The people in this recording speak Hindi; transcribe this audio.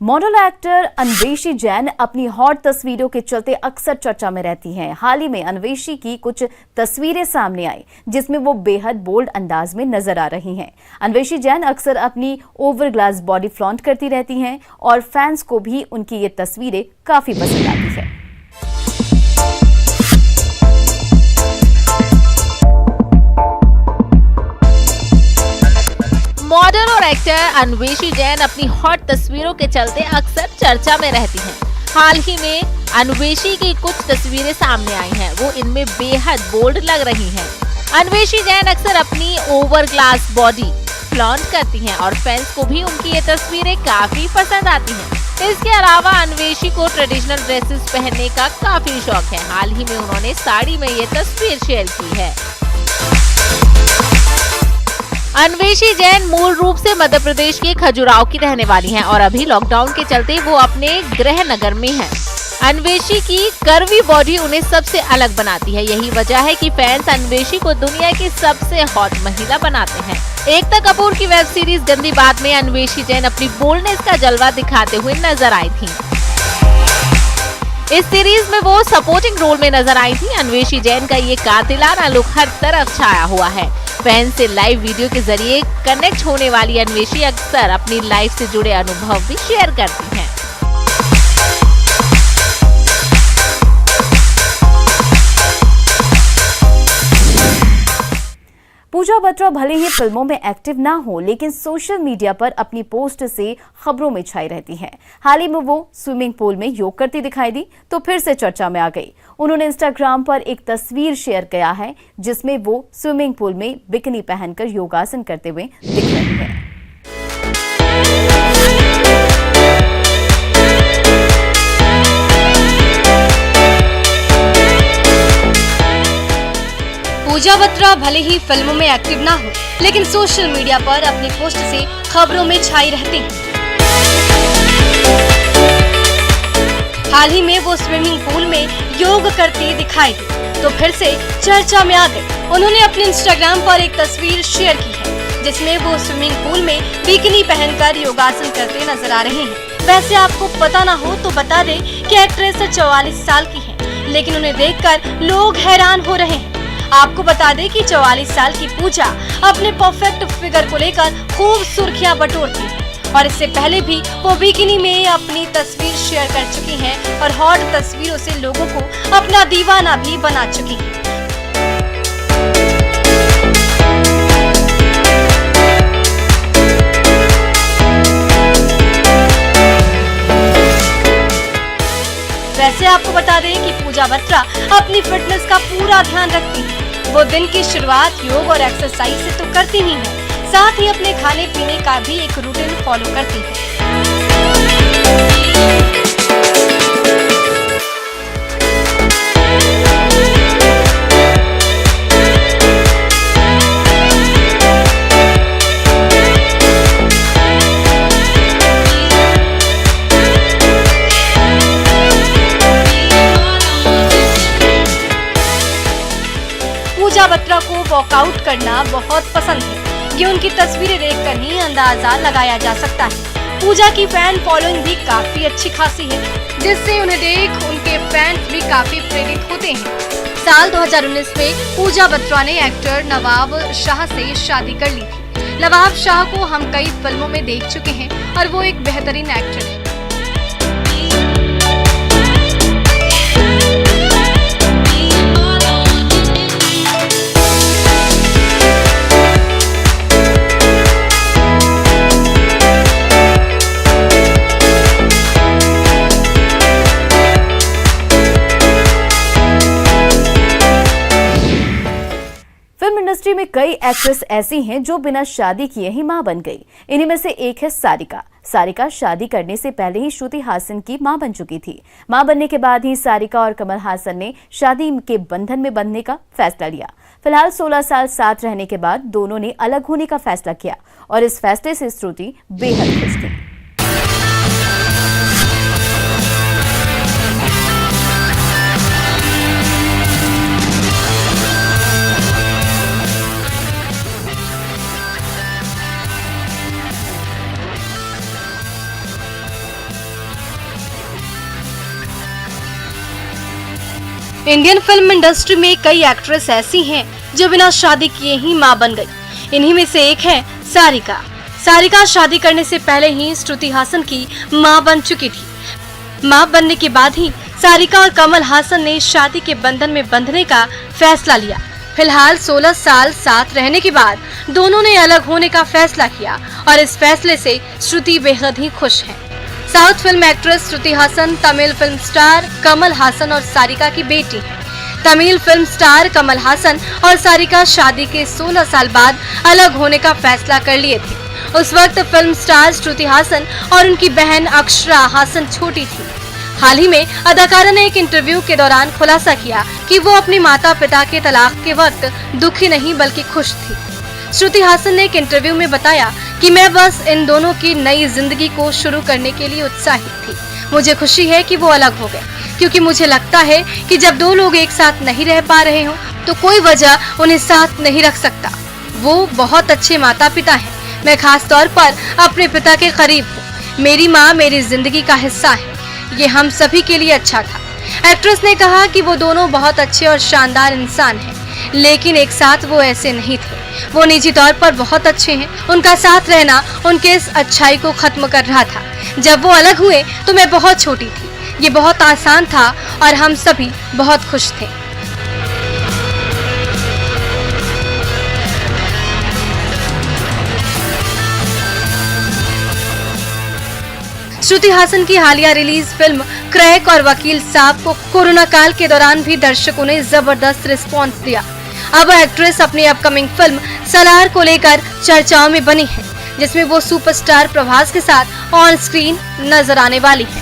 मॉडल एक्टर अन्वेषी जैन अपनी हॉट तस्वीरों के चलते अक्सर चर्चा में रहती हैं। हाल ही में अन्वेषी की कुछ तस्वीरें सामने आई जिसमें वो बेहद बोल्ड अंदाज में नजर आ रही हैं। अन्वेषी जैन अक्सर अपनी ओवर ग्लास बॉडी फ्लॉन्ट करती रहती हैं और फैंस को भी उनकी ये तस्वीरें काफी पसंद आती है। मॉडल और एक्टर अन्वेषी जैन अपनी हॉट तस्वीरों के चलते अक्सर चर्चा में रहती हैं। हाल ही में अन्वेषी की कुछ तस्वीरें सामने आई हैं, वो इनमें बेहद बोल्ड लग रही हैं। अन्वेषी जैन अक्सर अपनी ओवर ग्लास बॉडी फ्लॉन्ट करती हैं और फैंस को भी उनकी ये तस्वीरें काफी पसंद आती हैं। इसके अलावा अन्वेषी को ट्रेडिशनल ड्रेसेस पहनने का काफी शौक है। हाल ही में उन्होंने साड़ी में ये तस्वीर शेयर की है। अन्वेषी जैन मूल रूप से मध्य प्रदेश के खजुराहो की रहने वाली हैं और अभी लॉकडाउन के चलते वो अपने गृह नगर में हैं। अन्वेषी की कर्वी बॉडी उन्हें सबसे अलग बनाती है। यही वजह है कि फैंस अन्वेषी को दुनिया की सबसे हॉट महिला बनाते हैं। एकता कपूर की वेब सीरीज गंदी बात में अन्वेषी जैन अपनी बोल्डनेस का जलवा दिखाते हुए नजर आई थी। इस सीरीज में वो सपोर्टिंग रोल में नजर आई थी। अन्वेषी जैन का ये कातिलाना लुक हर तरफ छाया हुआ है। फैंस से लाइव वीडियो के जरिए कनेक्ट होने वाली अन्वेषी अक्सर अपनी लाइफ से जुड़े अनुभव भी शेयर करती हैं। पूजा बत्रा भले ही फिल्मों में एक्टिव ना हो, लेकिन सोशल मीडिया पर अपनी पोस्ट से खबरों में छाई रहती हैं। हाल ही में वो स्विमिंग पूल में योग करती दिखाई दी तो फिर से चर्चा में आ गई। उन्होंने इंस्टाग्राम पर एक तस्वीर शेयर किया है जिसमें वो स्विमिंग पूल में बिकिनी पहनकर योगासन करते हुए दिख रही है। पूजा बत्रा भले ही फिल्मों में एक्टिव ना हो, लेकिन सोशल मीडिया पर अपनी पोस्ट से खबरों में छाई रहती हैं। हाल ही में वो स्विमिंग पूल में योग करती दिखाई दी तो फिर से चर्चा में आ गई। उन्होंने अपने इंस्टाग्राम पर एक तस्वीर शेयर की है जिसमें वो स्विमिंग पूल में बिकिनी पहनकर योगासन करते नजर आ रहे हैं। वैसे आपको पता ना हो तो बता दें कि एक्ट्रेस 44 साल की है, लेकिन उन्हें देखकर लोग हैरान हो रहे हैं। आपको बता दें कि 44 साल की पूजा अपने परफेक्ट फिगर को लेकर खूब सुर्खियां बटोरती है और इससे पहले भी वो बिकिनी में अपनी तस्वीर शेयर कर चुकी हैं और हॉट तस्वीरों से लोगों को अपना दीवाना भी बना चुकी हैं। वैसे आपको बता दें कि पूजा बत्रा अपनी फिटनेस का पूरा ध्यान रखती है। वो दिन की शुरुआत योग और एक्सरसाइज से तो करती ही है, साथ ही अपने खाने पीने का भी एक रूटीन फॉलो करती है। पूजा बत्रा को वॉकआउट करना बहुत पसंद है। ये उनकी तस्वीरें देखकर ही अंदाजा लगाया जा सकता है। पूजा की फैन फॉलोइंग भी काफी अच्छी खासी है, जिससे उन्हें देख उनके फैंस भी काफी प्रेरित होते हैं। साल 2019 में पूजा बत्रा ने एक्टर नवाब शाह से शादी कर ली थी। नवाब शाह को हम कई फिल्मों में देख चुके हैं और वो एक बेहतरीन एक्टर है। इंडस्ट्री में कई एक्ट्रेस ऐसी हैं जो बिना शादी किए ही मां बन गई। इन्हीं में से एक है सारिका। सारिका शादी करने से पहले ही श्रुति हासन की मां बन चुकी थी। मां बनने के बाद ही सारिका और कमल हासन ने शादी के बंधन में बंधने का फैसला लिया। फिलहाल 16 साल साथ रहने के बाद दोनों ने अलग होने का फैसला किया और इस फैसले से श्रुति बेहद खुश थी। इंडियन फिल्म इंडस्ट्री में कई एक्ट्रेस ऐसी हैं जो बिना शादी किए ही मां बन गई। इन्हीं में से एक है सारिका। सारिका शादी करने से पहले ही श्रुति हासन की मां बन चुकी थी। मां बनने के बाद ही सारिका और कमल हासन ने शादी के बंधन में बंधने का फैसला लिया। फिलहाल 16 साल साथ रहने के बाद दोनों ने अलग होने का फैसला किया और इस फैसले से श्रुति बेहद ही खुश है। साउथ फिल्म एक्ट्रेस श्रुति हासन तमिल फिल्म स्टार कमल हासन और सारिका की बेटी है। तमिल फिल्म स्टार कमल हासन और सारिका शादी के 16 साल बाद अलग होने का फैसला कर लिए थे। उस वक्त फिल्म स्टार श्रुति हासन और उनकी बहन अक्षरा हासन छोटी थी। हाल ही में अदाकारा ने एक इंटरव्यू के दौरान खुलासा किया कि वो अपने माता पिता के तलाक के वक्त दुखी नहीं बल्कि खुश थी। श्रुति हासन ने एक इंटरव्यू में बताया कि मैं बस इन दोनों की नई जिंदगी को शुरू करने के लिए उत्साहित थी। मुझे खुशी है कि वो अलग हो गए, क्योंकि मुझे लगता है कि जब दो लोग एक साथ नहीं रह पा रहे हो तो कोई वजह उन्हें साथ नहीं रख सकता। वो बहुत अच्छे माता पिता हैं। मैं खास तौर पर अपने पिता के करीब हूँ। मेरी माँ मेरी जिंदगी का हिस्सा है। ये हम सभी के लिए अच्छा था। एक्ट्रेस ने कहा कि वो दोनों बहुत अच्छे और शानदार इंसान हैं, लेकिन एक साथ वो ऐसे नहीं थे। वो निजी तौर पर बहुत अच्छे हैं। उनका साथ रहना उनके इस अच्छाई को खत्म कर रहा था। जब वो अलग हुए तो मैं बहुत छोटी थी। ये बहुत आसान था और हम सभी बहुत खुश थे। श्रुति हासन की हालिया रिलीज फिल्म क्रैक और वकील साहब को कोरोना काल के दौरान भी दर्शकों ने जबरदस्त रिस्पांस दिया। अब एक्ट्रेस अपनी अपकमिंग फिल्म सलार को लेकर चर्चाओं में बनी है, जिसमें वो सुपरस्टार प्रभास के साथ ऑन स्क्रीन नजर आने वाली है।